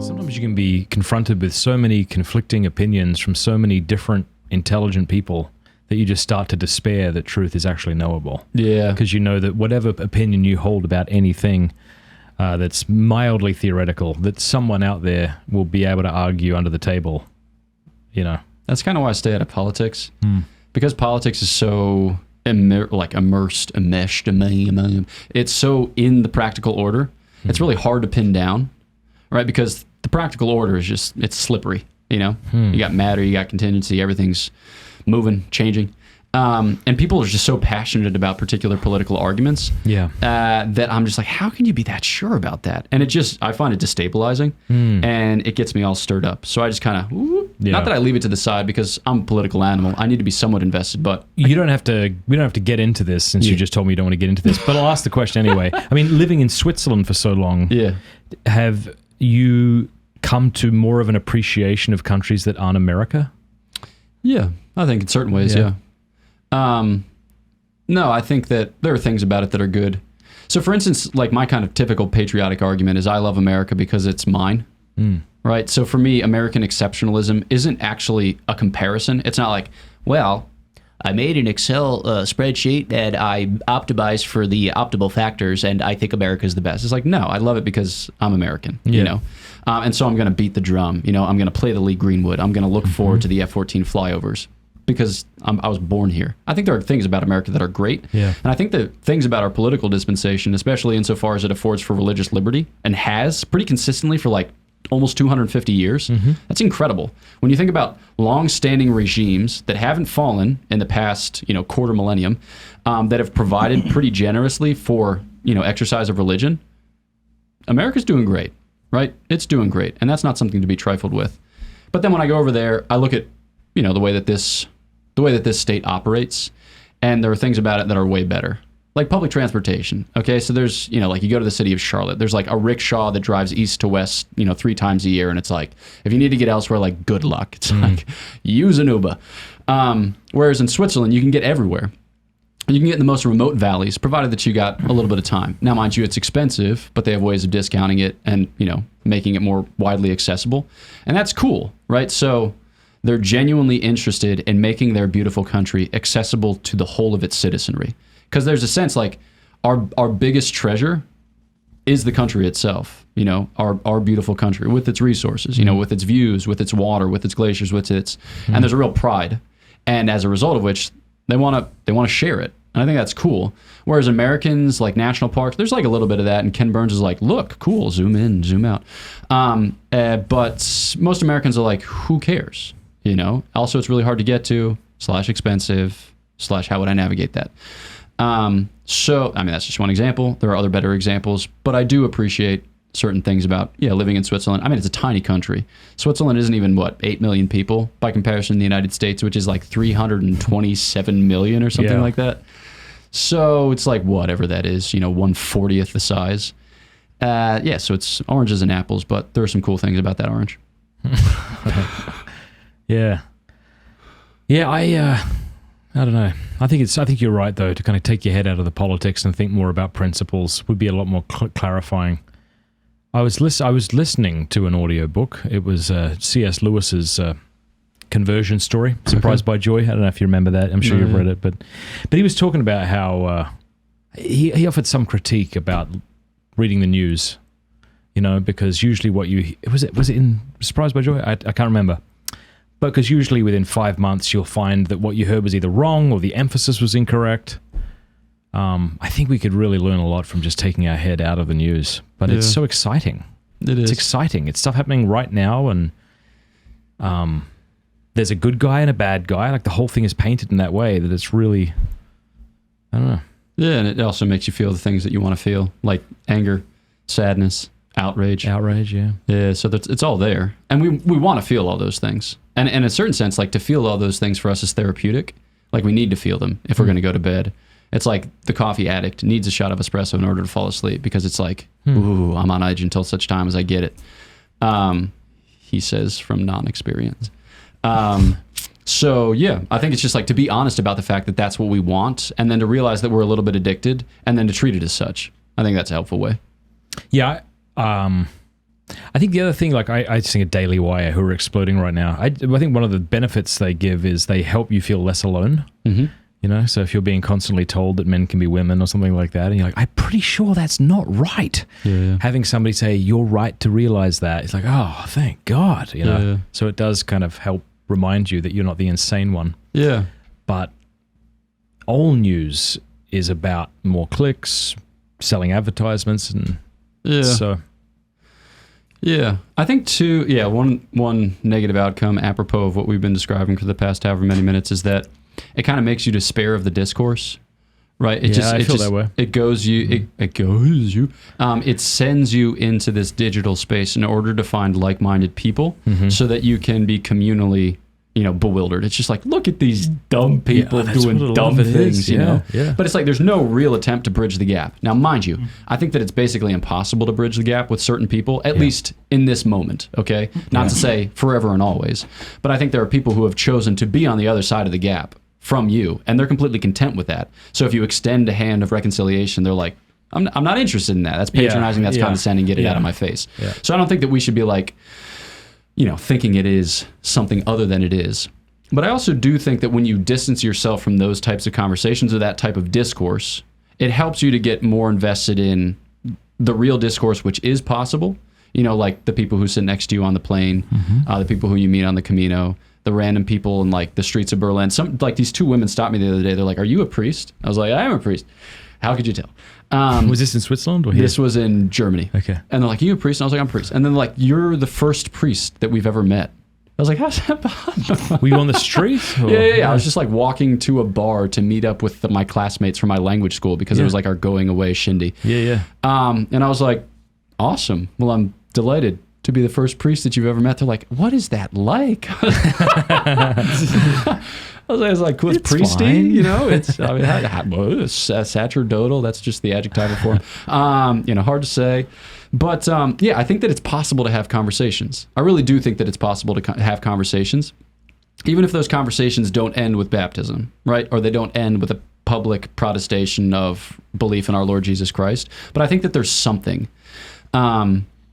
Sometimes you can be confronted with so many conflicting opinions from so many different intelligent people that you just start to despair that truth is actually knowable. Yeah. Because you know that whatever opinion you hold about anything that's mildly theoretical, that someone out there will be able to argue under the table, you know. That's kind of why I stay out of politics. Because politics is so enmeshed. It's so in the practical order. It's really hard to pin down, right? Because the practical order is just, it's slippery, you know? You got matter, you got contingency, everything's moving, changing. And people are just so passionate about particular political arguments that I'm just like, how can you be that sure about that? And I find it destabilizing and it gets me all stirred up. So I just kind of, not that I leave it to the side because I'm a political animal. I need to be somewhat invested, but... we don't have to get into this since you just told me you don't want to get into this, but I'll ask the question anyway. I mean, living in Switzerland for so long, have you come to more of an appreciation of countries that aren't America? Yeah, I think in certain ways, yeah. No, I think that there are things about it that are good. So for instance, like my kind of typical patriotic argument is I love America because it's mine, right? So for me, American exceptionalism isn't actually a comparison. It's not like, well, I made an Excel spreadsheet that I optimized for the optimal factors and I think America is the best. It's like, no, I love it because I'm American, you know? And so I'm going to beat the drum, you know, I'm going to play the Lee Greenwood. I'm going to look forward to the F-14 flyovers because I was born here. I think there are things about America that are great. And I think that things about our political dispensation, especially insofar as it affords for religious liberty and has pretty consistently for like almost 250 years, that's incredible. When you think about long-standing regimes that haven't fallen in the past, you know, quarter millennium, that have provided pretty generously for, you know, exercise of religion, America's doing great, right? It's doing great, and that's not something to be trifled with. But then when I go over there, I look at, you know, the way that this state operates, and there are things about it that are way better. Like public transportation, okay? So there's, you know, like you go to the city of Charlotte, there's like a rickshaw that drives east to west, you know, 3 times a year, and it's like, if you need to get elsewhere, like, good luck. It's like, use an Uber. Whereas in Switzerland, you can get everywhere. You can get in the most remote valleys, provided that you got a little bit of time. Now, mind you, it's expensive, but they have ways of discounting it and, you know, making it more widely accessible. And that's cool, right? So they're genuinely interested in making their beautiful country accessible to the whole of its citizenry. Because there's a sense like our biggest treasure is the country itself, you know, our beautiful country with its resources, you know, with its views, with its water, with its glaciers, with its, and there's a real pride. And as a result of which they want to share it. And I think that's cool. Whereas Americans, like national parks, there's like a little bit of that. And Ken Burns is like, look, cool, zoom in, zoom out. But most Americans are like, who cares? You know, also it's really hard to get to, /expensive, / how would I navigate that? So, I mean, that's just one example. There are other better examples, but I do appreciate certain things about, living in Switzerland. I mean, it's a tiny country. Switzerland isn't even, 8 million people by comparison to the United States, which is like 327 million or something like that. So it's like whatever that is, 1/40th the size. So it's oranges and apples, but there are some cool things about that orange. I don't know. I think you're right though, to kind of take your head out of the politics and think more about principles would be a lot more clarifying. I was listening to an audiobook. It was C.S. Lewis's conversion story, Surprised by Joy. I don't know if you remember that. I'm sure you've read it, but he was talking about how he offered some critique about reading the news, because usually what was it in Surprised by Joy? I can't remember. But because usually within 5 months you'll find that what you heard was either wrong or the emphasis was incorrect. I think we could really learn a lot from just taking our head out of the news. But it's so exciting. It's exciting. It's stuff happening right now, and there's a good guy and a bad guy. Like the whole thing is painted in that way that it's really, I don't know. Yeah, and it also makes you feel the things that you want to feel, like anger, sadness, outrage. Yeah, so it's all there. And we want to feel all those things. And in a certain sense, like to feel all those things for us is therapeutic. Like we need to feel them if we're going to go to bed. It's like the coffee addict needs a shot of espresso in order to fall asleep because it's like, ooh, I'm on edge until such time as I get it. He says from non-experience. So yeah, I think it's just like to be honest about the fact that that's what we want, and then to realize that we're a little bit addicted, and then to treat it as such. I think that's a helpful way. Yeah, I think the other thing, like I just think of Daily Wire, who are exploding right now. I think one of the benefits they give is they help you feel less alone. Mm-hmm. You know, so if you're being constantly told that men can be women or something like that, and you're like, I'm pretty sure that's not right. Yeah. Having somebody say, you're right to realize that, it's like, oh, thank God, you know. Yeah. So it does kind of help remind you that you're not the insane one. Yeah. But all news is about more clicks, selling advertisements, and so... Yeah, I think too. Yeah, one negative outcome, apropos of what we've been describing for the past however many minutes, is that it kind of makes you despair of the discourse, right? I feel that way. It goes you. It goes you. It sends you into this digital space in order to find like-minded people, so that you can be communally, bewildered. It's just like, look at these dumb people doing dumb things, you know? Yeah. But it's like, there's no real attempt to bridge the gap. Now, mind you, I think that it's basically impossible to bridge the gap with certain people, at least in this moment, okay? Not to say forever and always, but I think there are people who have chosen to be on the other side of the gap from you, and they're completely content with that. So if you extend a hand of reconciliation, they're like, I'm not interested in that. That's patronizing, that's condescending, get it out of my face. Yeah. So I don't think that we should be like, thinking it is something other than it is. But I also do think that when you distance yourself from those types of conversations or that type of discourse, it helps you to get more invested in the real discourse, which is possible. Like the people who sit next to you on the plane, the people who you meet on the Camino, the random people in like the streets of Berlin. These two women stopped me the other day. They're like, "Are you a priest?" I was like, "I am a priest." How could you tell? Was this in Switzerland or here? This was in Germany. Okay. And they're like, "You a priest?" And I was like, "I'm a priest." And then like, "You're the first priest that we've ever met." I was like, "How's that possible?" Were you on the street? Or? Yeah. I was just like walking to a bar to meet up with my classmates from my language school because it was like our going away shindy. Yeah. And I was like, "Awesome. Well, I'm delighted to be the first priest that you've ever met." They're like, "What is that like?" I was like, "Cool, it's priesty, fine. It's sacerdotal. That's just the adjectival form. Hard to say, but I think that it's possible to have conversations. I really do think that it's possible to have conversations, even if those conversations don't end with baptism, right? Or they don't end with a public protestation of belief in our Lord Jesus Christ. But I think that there's something.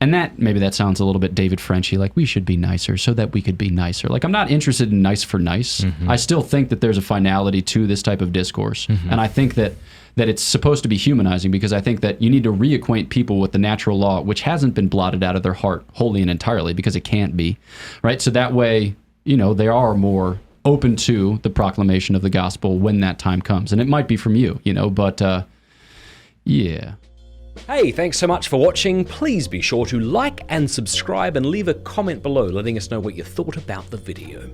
And maybe that sounds a little bit David Frenchy, like we should be nicer so that we could be nicer. Like, I'm not interested in nice for nice. I still think that there's a finality to this type of discourse. And I think that it's supposed to be humanizing, because I think that you need to reacquaint people with the natural law, which hasn't been blotted out of their heart wholly and entirely, because it can't be, right? So that way, they are more open to the proclamation of the gospel when that time comes. And it might be from you, but yeah. Hey, thanks so much for watching. Please be sure to like and subscribe and leave a comment below letting us know what you thought about the video.